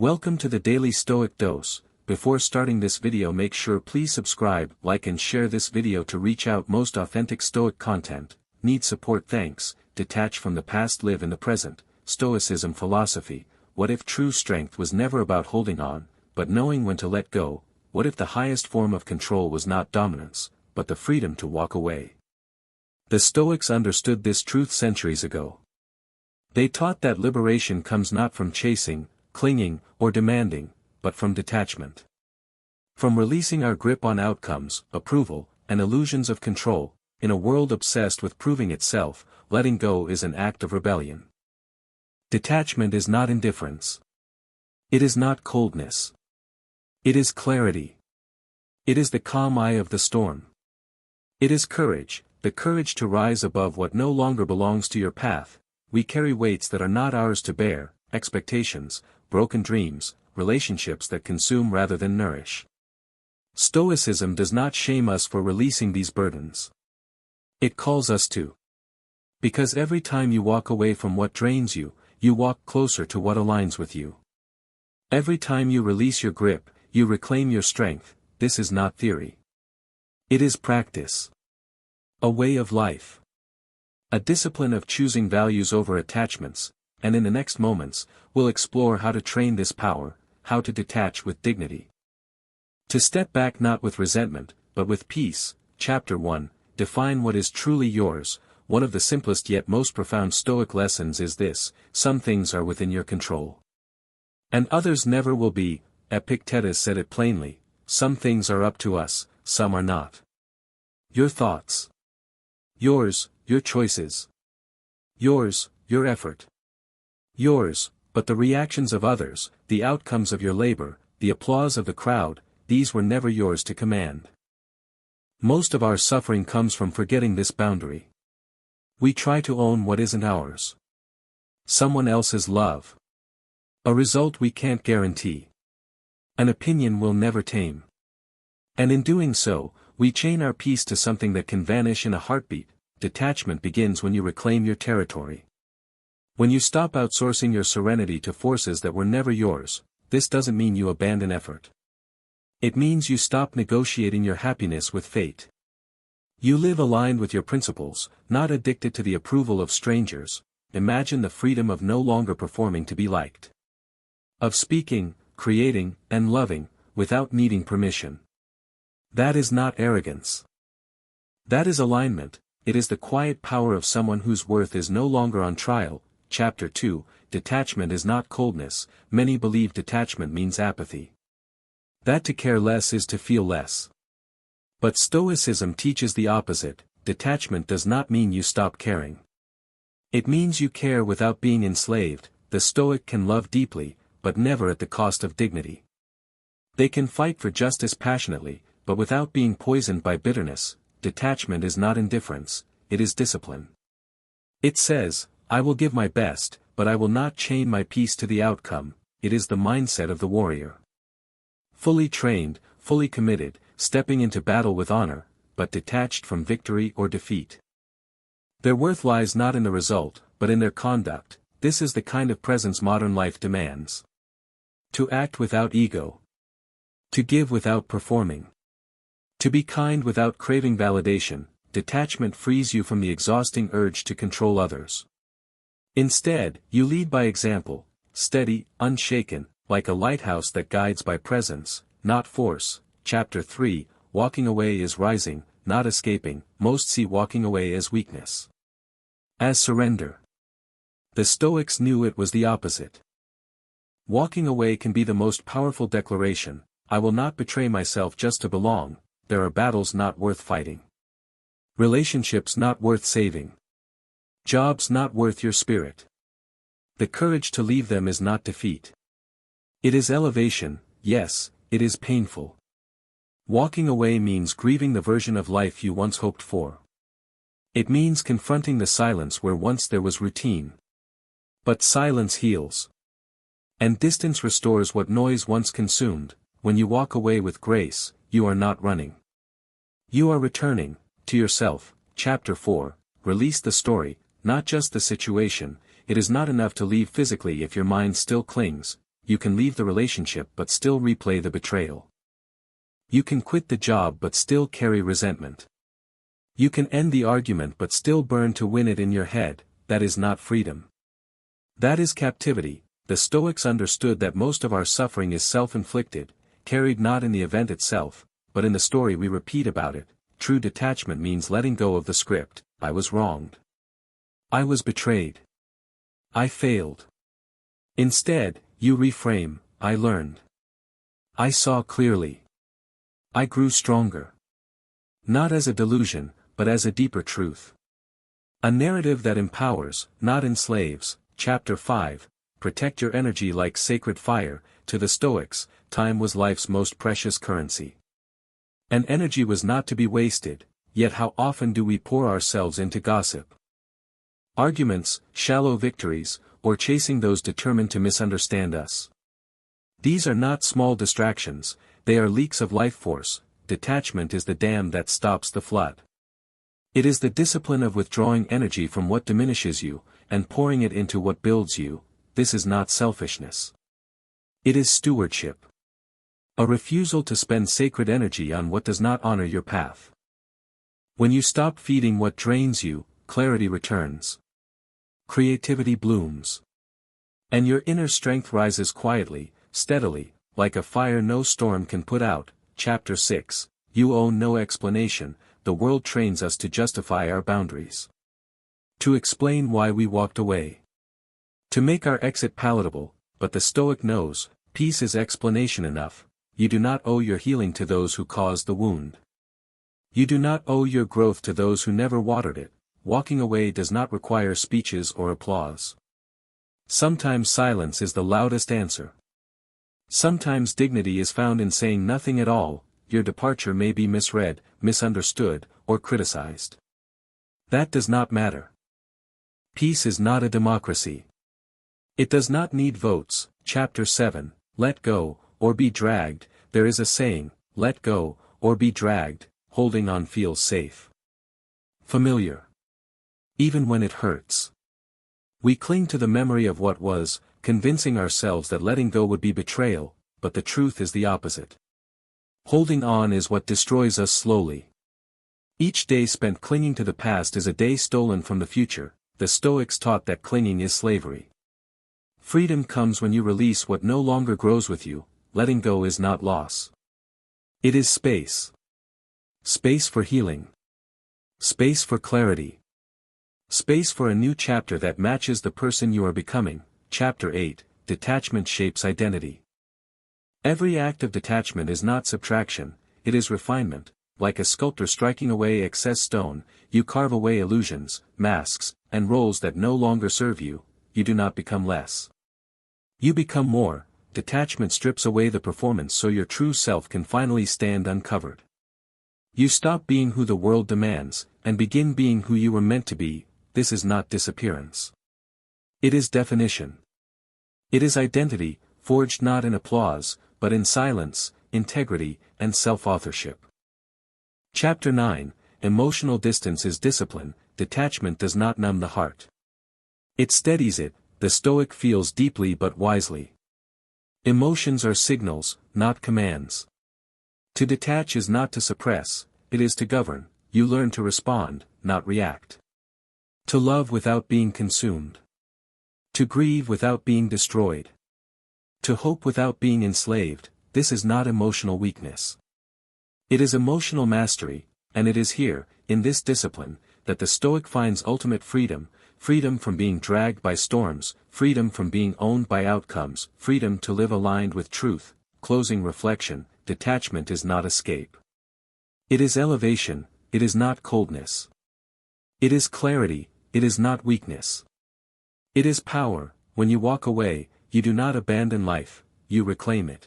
Welcome to the Daily Stoic Dose. Before starting this video, make sure please subscribe, like and share this video to reach out most authentic Stoic content. Need support? Thanks. Detach from the past, live in the present. Stoicism philosophy. What if true strength was never about holding on, but knowing when to let go? What if the highest form of control was not dominance, but the freedom to walk away? The Stoics understood this truth centuries ago. They taught that liberation comes not from chasing, clinging, or demanding, but from detachment. From releasing our grip on outcomes, approval, and illusions of control. In a world obsessed with proving itself, letting go is an act of rebellion. Detachment is not indifference. It is not coldness. It is clarity. It is the calm eye of the storm. It is courage, the courage to rise above what no longer belongs to your path. We carry weights that are not ours to bear, expectations, broken dreams, relationships that consume rather than nourish. Stoicism does not shame us for releasing these burdens. It calls us to. Because every time you walk away from what drains you, you walk closer to what aligns with you. Every time you release your grip, you reclaim your strength. This is not theory. It is practice. A way of life. A discipline of choosing values over attachments, and in the next moments, we'll explore how to train this power, how to detach with dignity. To step back not with resentment, but with peace. Chapter 1, Define what is truly yours. One of the simplest yet most profound Stoic lessons is this: some things are within your control. And others never will be. Epictetus said it plainly: some things are up to us, some are not. Your thoughts. Yours, your choices. Yours, your effort. Yours, but the reactions of others, the outcomes of your labor, the applause of the crowd, these were never yours to command. Most of our suffering comes from forgetting this boundary. We try to own what isn't ours. Someone else's love. A result we can't guarantee. An opinion we'll never tame. And in doing so, we chain our peace to something that can vanish in a heartbeat. Detachment begins when you reclaim your territory. When you stop outsourcing your serenity to forces that were never yours. This doesn't mean you abandon effort. It means you stop negotiating your happiness with fate. You live aligned with your principles, not addicted to the approval of strangers. Imagine the freedom of no longer performing to be liked. Of speaking, creating, and loving, without needing permission. That is not arrogance. That is alignment. It is the quiet power of someone whose worth is no longer on trial. Chapter 2, Detachment is not coldness. Many believe detachment means apathy. That to care less is to feel less. But Stoicism teaches the opposite. Detachment does not mean you stop caring. It means you care without being enslaved. The Stoic can love deeply, but never at the cost of dignity. They can fight for justice passionately, but without being poisoned by bitterness. Detachment is not indifference, it is discipline. It says, I will give my best, but I will not chain my peace to the outcome. It is the mindset of the warrior. Fully trained, fully committed, stepping into battle with honor, but detached from victory or defeat. Their worth lies not in the result, but in their conduct. This is the kind of presence modern life demands. To act without ego. To give without performing. To be kind without craving validation. Detachment frees you from the exhausting urge to control others. Instead, you lead by example, steady, unshaken, like a lighthouse that guides by presence, not force. Chapter 3, Walking away is rising, not escaping. Most see walking away as weakness. As surrender. The Stoics knew it was the opposite. Walking away can be the most powerful declaration. I will not betray myself just to belong. There are battles not worth fighting. Relationships not worth saving. Jobs not worth your spirit. The courage to leave them is not defeat. It is elevation. Yes, it is painful. Walking away means grieving the version of life you once hoped for. It means confronting the silence where once there was routine. But silence heals. And distance restores what noise once consumed. When you walk away with grace, you are not running. You are returning to yourself. Chapter 4, Release the story, not just the situation. It is not enough to leave physically if your mind still clings. you can leave the relationship but still replay the betrayal. You can quit the job but still carry resentment. You can end the argument but still burn to win it in your head. That is not freedom. That is captivity. The Stoics understood that most of our suffering is self-inflicted, carried not in the event itself, but in the story we repeat about it. True detachment means letting go of the script. I was wronged. I was betrayed. I failed. Instead, you reframe, I learned. I saw clearly. I grew stronger. Not as a delusion, but as a deeper truth. A narrative that empowers, not enslaves. Chapter 5. Protect your energy like sacred fire. To the Stoics, time was life's most precious currency. And energy was not to be wasted, yet how often do we pour ourselves into gossip? Arguments, shallow victories, or chasing those determined to misunderstand us. These are not small distractions, they are leaks of life force. Detachment is the dam that stops the flood. It is the discipline of withdrawing energy from what diminishes you, and pouring it into what builds you. This is not selfishness. It is stewardship. A refusal to spend sacred energy on what does not honor your path. When you stop feeding what drains you, clarity returns. Creativity blooms. And your inner strength rises quietly, steadily, like a fire no storm can put out. Chapter 6. You owe no explanation. The world trains us to justify our boundaries. To explain why we walked away. To make our exit palatable, but the Stoic knows, peace is explanation enough. You do not owe your healing to those who caused the wound. You do not owe your growth to those who never watered it. Walking away does not require speeches or applause. Sometimes silence is the loudest answer. Sometimes dignity is found in saying nothing at all. Your departure may be misread, misunderstood, or criticized. That does not matter. Peace is not a democracy. It does not need votes. Chapter 7. Let go, or be dragged. There is a saying, let go, or be dragged. Holding on feels safe. Familiar. Even when it hurts. We cling to the memory of what was, convincing ourselves that letting go would be betrayal, but the truth is the opposite. Holding on is what destroys us slowly. Each day spent clinging to the past is a day stolen from the future. The Stoics taught that clinging is slavery. Freedom comes when you release what no longer grows with you. Letting go is not loss. It is space. Space for healing. Space for clarity. Space for a new chapter that matches the person you are becoming. Chapter 8. Detachment shapes identity. Every act of detachment is not subtraction, it is refinement. Like a sculptor striking away excess stone, you carve away illusions, masks, and roles that no longer serve you. You do not become less. You become more. Detachment strips away the performance so your true self can finally stand uncovered. You stop being who the world demands, and begin being who you were meant to be. This is not disappearance. It is definition. It is identity, forged not in applause, but in silence, integrity, and self-authorship. Chapter 9. Emotional distance is discipline. Detachment does not numb the heart. It steadies it. The Stoic feels deeply but wisely. Emotions are signals, not commands. To detach is not to suppress, it is to govern. You learn to respond, not react. To love without being consumed. To grieve without being destroyed. To hope without being enslaved. This is not emotional weakness. It is emotional mastery, and it is here, in this discipline, that the Stoic finds ultimate freedom. Freedom from being dragged by storms, freedom from being owned by outcomes, freedom to live aligned with truth. Closing reflection. Detachment is not escape. It is elevation, it is not coldness. It is clarity, it is not weakness. It is power. When you walk away, you do not abandon life, you reclaim it.